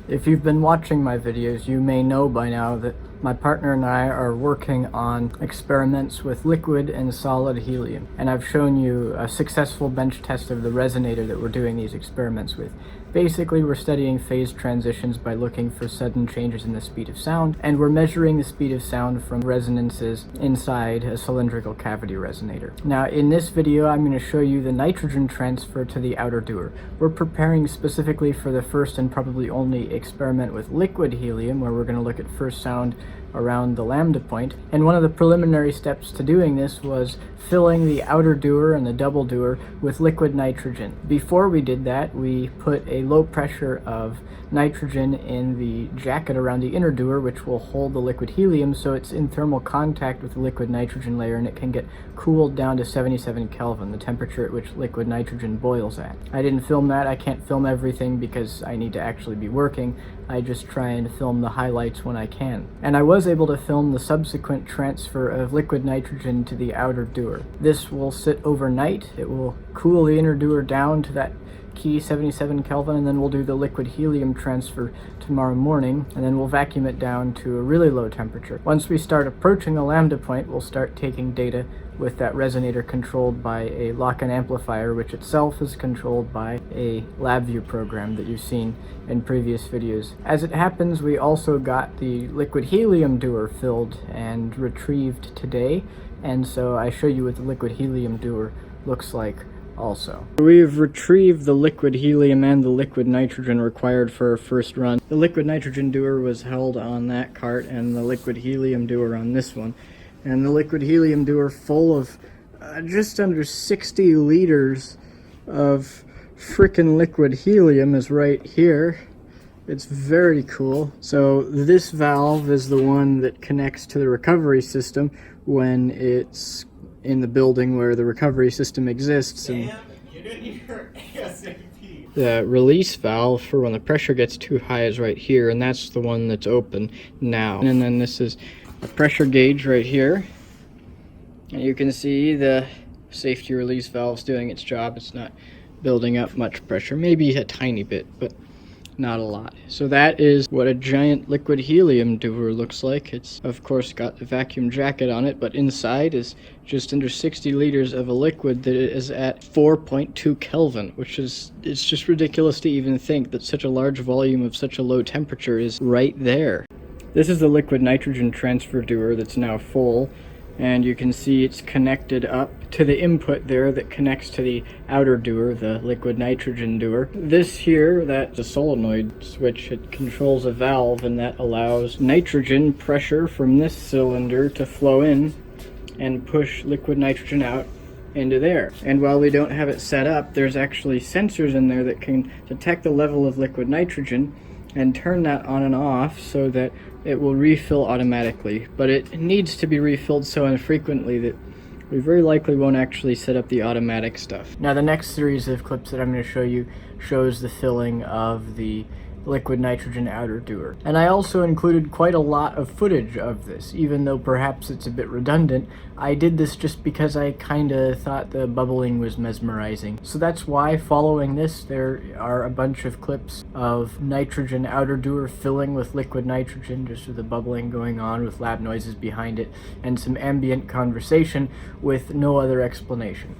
If you've been watching my videos, you may know by now that my partner and I are working on experiments with liquid and solid helium, and I've shown you a successful bench test of the resonator that we're doing these experiments with. Basically, we're studying phase transitions by looking for sudden changes in the speed of sound, and we're measuring the speed of sound from resonances inside a cylindrical cavity resonator. Now, in this video, I'm going to show you the nitrogen transfer to the outer Dewar. We're preparing specifically for the first and probably only experiment with liquid helium, where we're going to look at first sound around the lambda point, and one of the preliminary steps to doing this was filling the outer Dewar and the double Dewar with liquid nitrogen. Before we did that, we put a low pressure of nitrogen in the jacket around the inner Dewar, which will hold the liquid helium so it's in thermal contact with the liquid nitrogen layer, and it can get cooled down to 77 Kelvin, the temperature at which liquid nitrogen boils at. I didn't film that. I can't film everything because I need to actually be working. I just try and film the highlights when I can. And I was able to film the subsequent transfer of liquid nitrogen to the outer Dewar. This will sit overnight. It will cool the inner Dewar down to that key 77 Kelvin, and then we'll do the liquid helium transfer tomorrow morning, and then we'll vacuum it down to a really low temperature. Once we start approaching the lambda point, we'll start taking data with that resonator controlled by a lock-in amplifier, which itself is controlled by a LabVIEW program that you've seen in previous videos. As it happens, we also got the liquid helium Dewar filled and retrieved today, and so I show you what the liquid helium Dewar looks like also. We've retrieved the liquid helium and the liquid nitrogen required for our first run. The liquid nitrogen Dewar was held on that cart and the liquid helium Dewar on this one. And the liquid helium Dewar full of just under 60 liters of frickin' liquid helium is right here. It's very cool. So this valve is the one that connects to the recovery system when it's in the building where the recovery system exists. And you didn't hear ASAP. The release valve for when the pressure gets too high is right here, and that's the one that's open now. And then this is a pressure gauge right here, and you can see the safety release valve's doing its job. It's not building up much pressure, maybe a tiny bit, but not a lot. So that is what a giant liquid helium Dewar looks like. It's of course got a vacuum jacket on it, but inside is just under 60 liters of a liquid that is at 4.2 Kelvin, which is, it's just ridiculous to even think that such a large volume of such a low temperature is right there. This is the liquid nitrogen transfer Dewar that's now full, and you can see it's connected up to the input there that connects to the outer Dewar, the liquid nitrogen Dewar. This here, that's a solenoid switch. It controls a valve, and that allows nitrogen pressure from this cylinder to flow in and push liquid nitrogen out into there. And while we don't have it set up, there's actually sensors in there that can detect the level of liquid nitrogen and turn that on and off so that it will refill automatically. But it needs to be refilled so infrequently that we very likely won't actually set up the automatic stuff. Now the next series of clips that I'm going to show you shows the filling of the liquid nitrogen outer Dewar. And I also included quite a lot of footage of this, even though perhaps it's a bit redundant. I did this just because I kinda thought the bubbling was mesmerizing. So that's why, following this, there are a bunch of clips of nitrogen outer Dewar filling with liquid nitrogen, just with the bubbling going on with lab noises behind it, and some ambient conversation with no other explanation.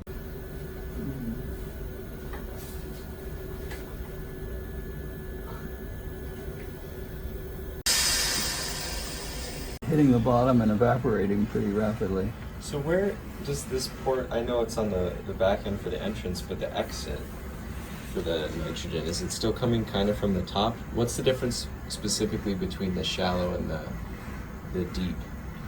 Hitting the bottom and evaporating pretty rapidly. So where does this port, I know it's on the back end for the entrance, but the exit for the nitrogen, is it still coming kind of from the top? What's the difference specifically between the shallow and the deep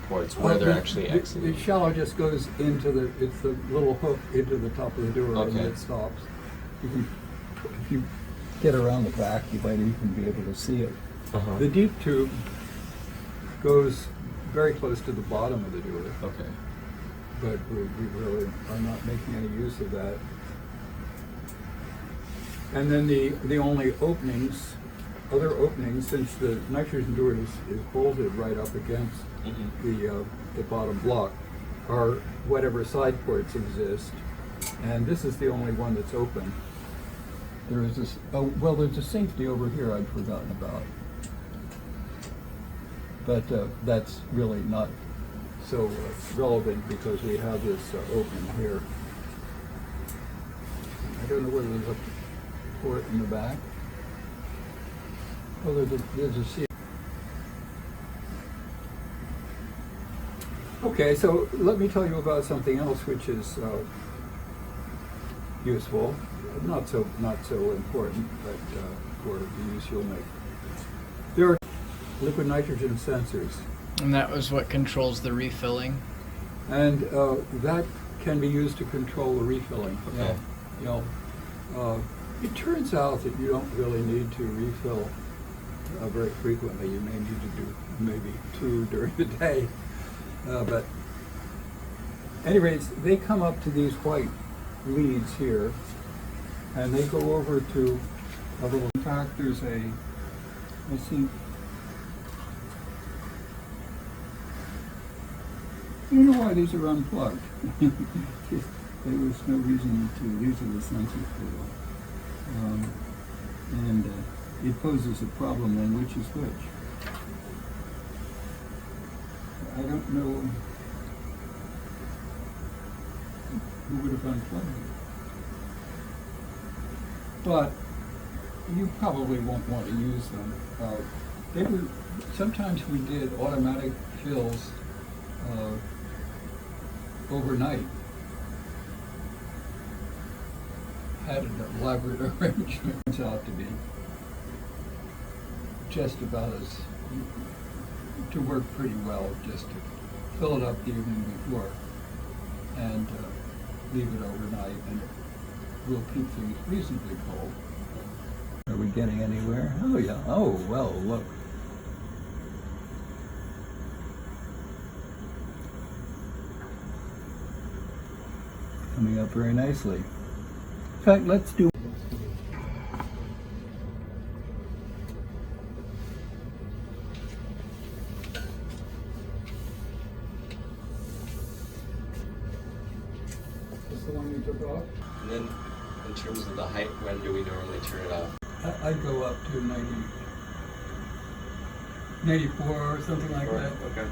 ports, where they're actually exiting? The shallow just goes into it's the little hook into the top of the Dewar, and it stops. If you get around the back, you might even be able to see it. The deep tube goes very close to the bottom of the Dewar. Okay. But we really are not making any use of that. And then the only openings, other openings, since the nitrogen Dewar is bolted right up against the bottom block, are whatever side ports exist. And this is the only one that's open. there is this, oh, well, there's a safety over here I'd forgotten about. But that's really not so relevant because we have this open here. I don't know whether there's a port in the back. Oh, there's a seat. Okay, so let me tell you about something else which is useful, not so important, but for the use you'll make. There are liquid nitrogen sensors, And that was what controls the refilling. and that can be used to control the refilling. Okay. It turns out that you don't really need to refill very frequently. You may need to do maybe 2 during the day. But anyways, they come up to these white leads here, and they go over to a little, in fact, there's a, let's see, I don't know why these are unplugged. There was no reason to, these are the sensors for them. And it poses a problem on which is which. I don't know who would have unplugged it. But you probably won't want to use them. They were, sometimes we did automatic fills overnight. Had an elaborate arrangement. Turns out to be just about as, to work pretty well, just to fill it up the evening before and leave it overnight, and it will keep things reasonably cold. Are we getting anywhere? Oh yeah, oh well, look. Coming up very nicely. In fact, let's do the one you took off? And then, in terms of the height, when do we normally turn it off? I'd go up to 94 or something like that. Okay.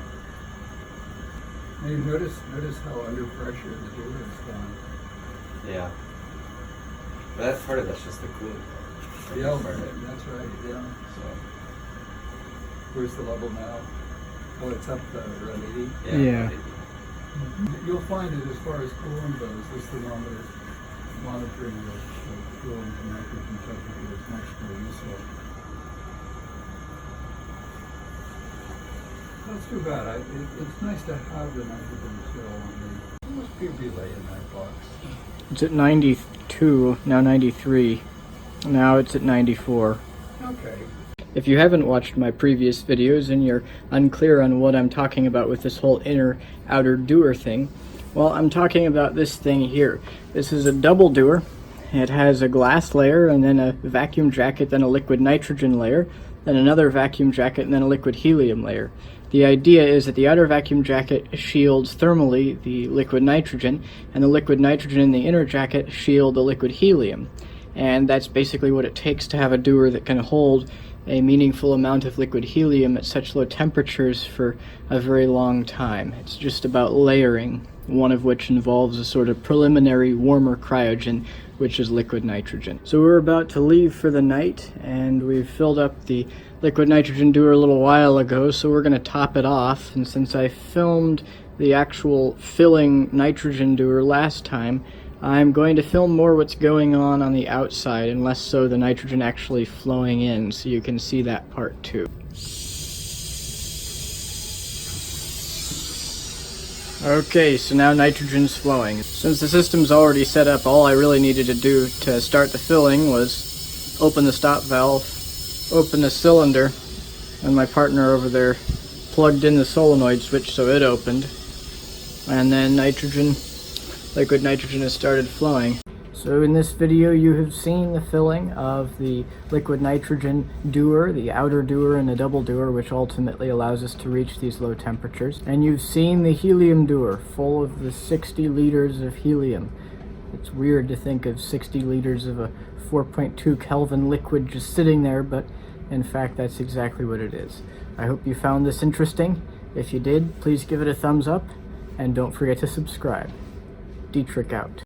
And you notice how under pressure the Dewar has gone. Yeah. But that part of that's just the cooling part. Yeah, that's right, yeah. So, where's the level now? Oh, it's up around 80. Yeah. You'll find it as far as cooling goes, this thermometer monitoring the cooling and nitrogen temperature is much more useful. That's too bad. It's nice to have the nitrogen still on the. There must be a relay in that box. It's at 92, now 93. Now it's at 94. Okay. If you haven't watched my previous videos and you're unclear on what I'm talking about with this whole inner-outer Dewar thing, well, I'm talking about this thing here. This is a double Dewar. It has a glass layer and then a vacuum jacket, then a liquid nitrogen layer, then another vacuum jacket, and then a liquid helium layer. The idea is that the outer vacuum jacket shields thermally the liquid nitrogen, and the liquid nitrogen in the inner jacket shield the liquid helium. And that's basically what it takes to have a Dewar that can hold a meaningful amount of liquid helium at such low temperatures for a very long time. It's just about layering, one of which involves a sort of preliminary warmer cryogen, which is liquid nitrogen. So we're about to leave for the night, and we've filled up the liquid nitrogen Dewar a little while ago, so we're going to top it off. And since I filmed the actual filling nitrogen Dewar last time, I'm going to film more what's going on the outside, and less so the nitrogen actually flowing in, so you can see that part too. Okay, so now nitrogen's flowing. Since the system's already set up, all I really needed to do to start the filling was open the stop valve, open the cylinder, and my partner over there plugged in the solenoid switch so it opened, and then liquid nitrogen has started flowing. So in this video you have seen the filling of the liquid nitrogen Dewar, the outer Dewar and the double Dewar, which ultimately allows us to reach these low temperatures. And you've seen the helium Dewar, full of the 60 liters of helium. It's weird to think of 60 liters of a 4.2 Kelvin liquid just sitting there, but in fact that's exactly what it is. I hope you found this interesting. If you did, please give it a thumbs up and don't forget to subscribe. Dietrich out.